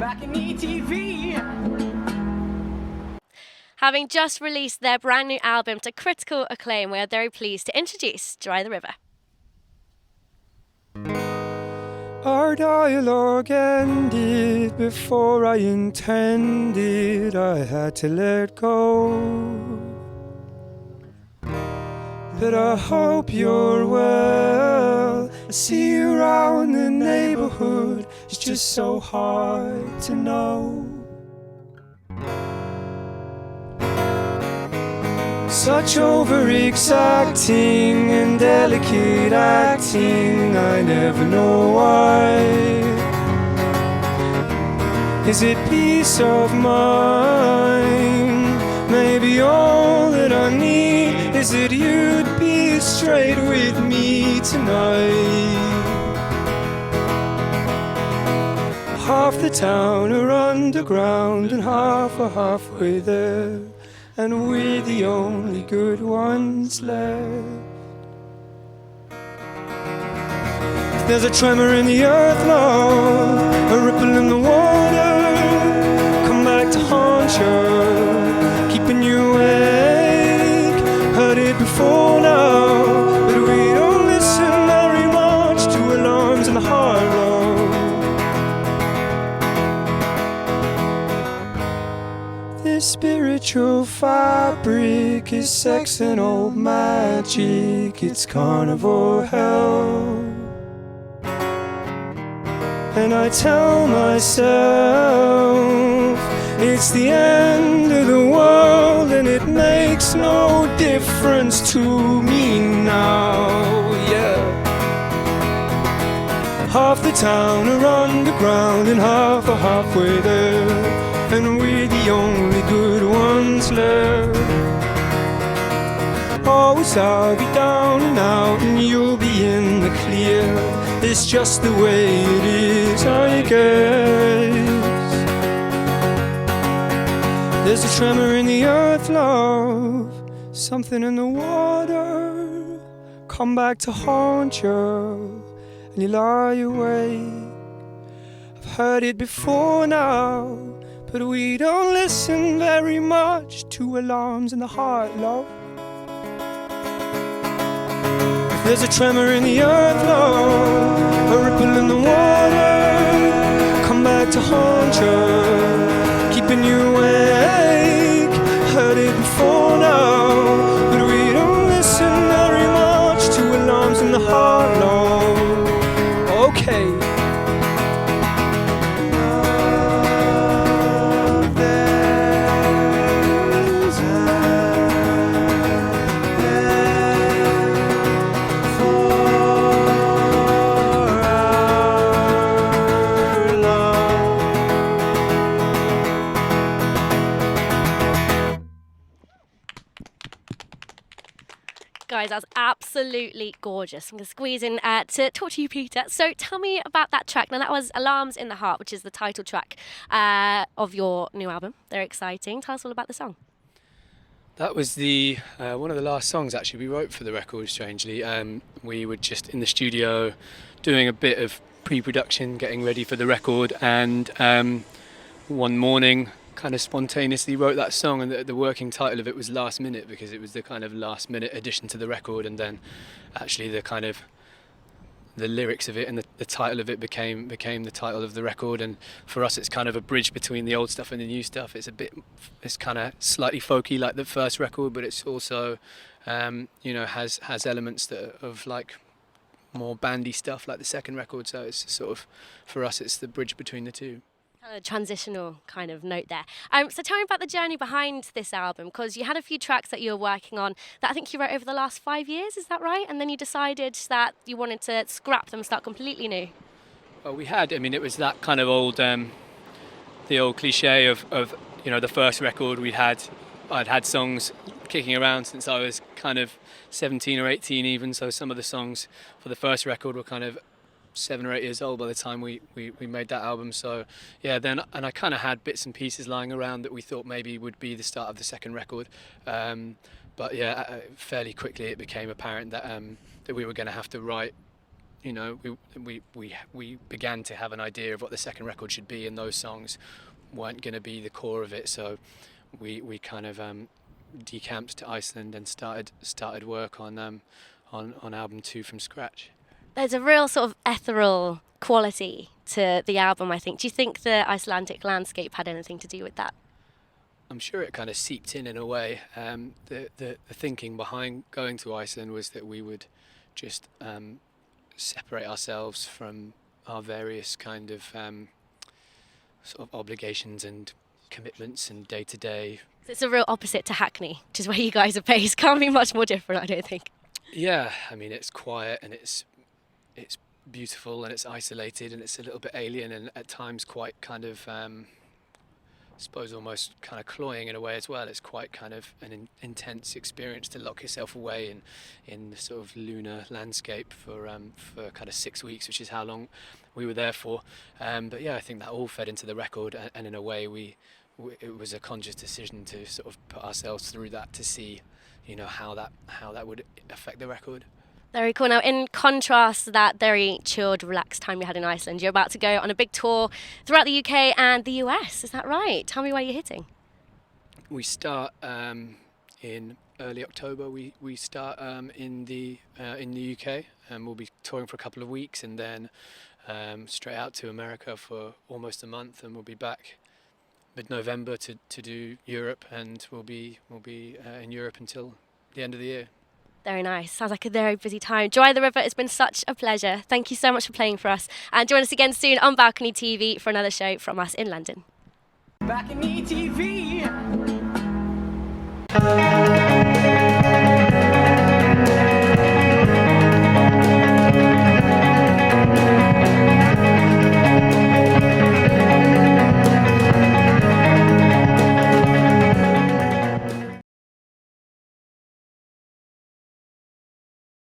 BalconyTV. Having just released their brand new album to critical acclaim, we are very pleased to introduce Dry the River. Our dialogue ended before I intended. I had to let go. But I hope you're well. I see you around the neighborhood. It's just so hard to know. Such over-exacting and delicate acting, I never know why. Is it peace of mind? Maybe all that I need is that you'd be straight with me tonight. Half the town are underground and half are halfway there, and we're the only good ones left. There's a tremor in the earth, love, a ripple in the water, come back to haunt you, keeping you awake. Heard it before now, but we don't listen very much to alarms in the heart, love. This spiritual fabric is sex and old magic. It's carnivore hell. And I tell myself it's the end of the world, and it makes no difference to me now, yeah. Half the town are underground and half are halfway there, and we're the only good ones left. Always I'll be down and out and you'll be in the clear. It's just the way it is, I guess. There's a tremor in the earth, love, something in the water, come back to haunt you, and you lie awake. I've heard it before now, but we don't listen very much to alarms in the heart, love. If there's a tremor in the earth, love, a ripple in the water, come back to haunt you, keeping you awake. Heard it before now, but we don't listen very much to alarms in the heart, love. Okay. Guys, that's absolutely gorgeous. I'm going to squeeze in to talk to you, Peter. So tell me about that track. Now, that was Alarms in the Heart, which is the title track of your new album. They're exciting. Tell us all about the song. That was the one of the last songs actually we wrote for the record, strangely. We were just in the studio doing a bit of pre-production, getting ready for the record, and one morning kind of spontaneously wrote that song, and the working title of it was Last Minute, because it was the kind of last minute addition to the record, and then actually the kind of the lyrics of it and the title of it became the title of the record. And for us it's kind of a bridge between the old stuff and the new stuff. It's kind of slightly folky like the first record, but it's also has elements of like more bandy stuff like the second record, so it's sort of, for us, it's the bridge between the two. A transitional kind of note there. So tell me about the journey behind this album, because you had a few tracks that you were working on that I think you wrote over the last 5 years, is that right? And then you decided that you wanted to scrap them, start completely new. Well, it was that kind of old, the old cliche of the first record I'd had songs kicking around since I was kind of 17 or 18 even, so some of the songs for the first record were kind of 7 or 8 years old by the time we made that album. So yeah, and I kind of had bits and pieces lying around that we thought maybe would be the start of the second record, but yeah, fairly quickly it became apparent that we were going to have to write you know, we began to have an idea of what the second record should be, and those songs weren't going to be the core of it. So we kind of decamped to Iceland and started work on album 2 from scratch. There's a real sort of ethereal quality to the album, I think. Do you think the Icelandic landscape had anything to do with that? I'm sure it kind of seeped in a way. The thinking behind going to Iceland was that we would just separate ourselves from our various kind of sort of obligations and commitments and day-to-day. It's a real opposite to Hackney, which is where you guys are based. Can't be much more different, I don't think. Yeah, I mean, it's quiet and it's beautiful and it's isolated and it's a little bit alien and at times quite kind of I suppose almost kind of cloying in a way as well. It's quite kind of an intense experience to lock yourself away in the sort of lunar landscape for kind of 6 weeks, which is how long we were there for. But yeah, I think that all fed into the record, and in a way it was a conscious decision to sort of put ourselves through that to see, you know, how that would affect the record. Very cool. Now, in contrast to that very chilled, relaxed time you had in Iceland, you're about to go on a big tour throughout the UK and the US. Is that right? Tell me where you're hitting. We start in early October. We start in the UK, and we'll be touring for a couple of weeks, and then straight out to America for almost a month, and we'll be back mid-November to do Europe, and we'll be in Europe until the end of the year. Very nice. Sounds like a very busy time. Joy the River, it's been such a pleasure. Thank you so much for playing for us. And join us again soon on Balcony TV for another show from us in London. BalconyTV.